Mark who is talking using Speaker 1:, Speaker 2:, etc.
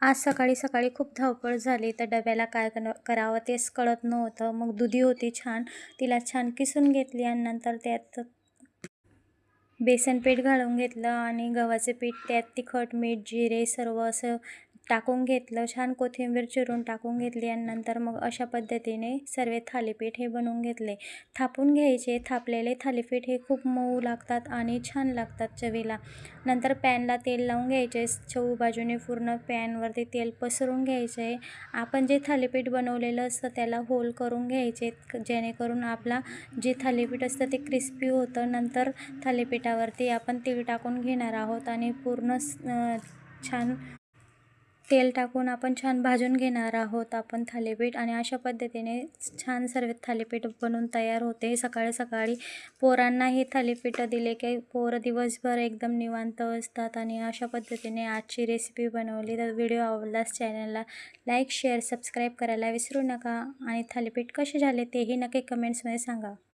Speaker 1: आज सकाळी-सकाळी खूप धावपळ झाली, तर डब्याला काय करावं तेच कळत नव्हतं. मग दुधी होती छान, तिला छान किसून घेतली आणि नंतर त्यात बेसन पीठ घालून घेतलं आणि गव्हाचे पीठ, त्यात तिखट, मीठ, जिरे सर्व असं टाकून घेतलं. छान कोथिंबीर चिरून टाकून घेतली आणि नंतर मग अशा पद्धतीने सर्व थालीपीठ हे बनवून घेतले. थापून घ्यायचे. थापलेले थालीपीठ हे खूप मऊ लागतात आणि छान लागतात चवीला. नंतर पॅनला तेल लावून घ्यायचे. चहू बाजूने पूर्ण पॅनवरती तेल पसरून घ्यायचे. आपण जे थालीपीठ बनवलेलं असतं त्याला होल करून घ्यायचे, जेणेकरून आपला जे थालीपीठ असतं ते क्रिस्पी होतं. नंतर थालीपीठावरती आपण तीळ टाकून घेणार आहोत आणि पूर्ण छान तेल टाकून आपण छान भाजून घेणार आहोत आपण थालीपीठ. आणि अशा पद्धतीने छान सर्व थालीपीठ बनवून तयार होते. सकाळी-सकाळी पोरांना हे थालीपीठ दिले की पोरं दिवसभर एकदम निवांत असतात. आणि अशा पद्धतीने आजची रेसिपी बनवली. तर व्हिडिओ आवडल्यास चॅनलला लाईक, शेअर, सबस्क्राईब करायला विसरू नका. आणि थालीपीठ कसे झाले तेही नक्की कमेंट्समध्ये सांगा.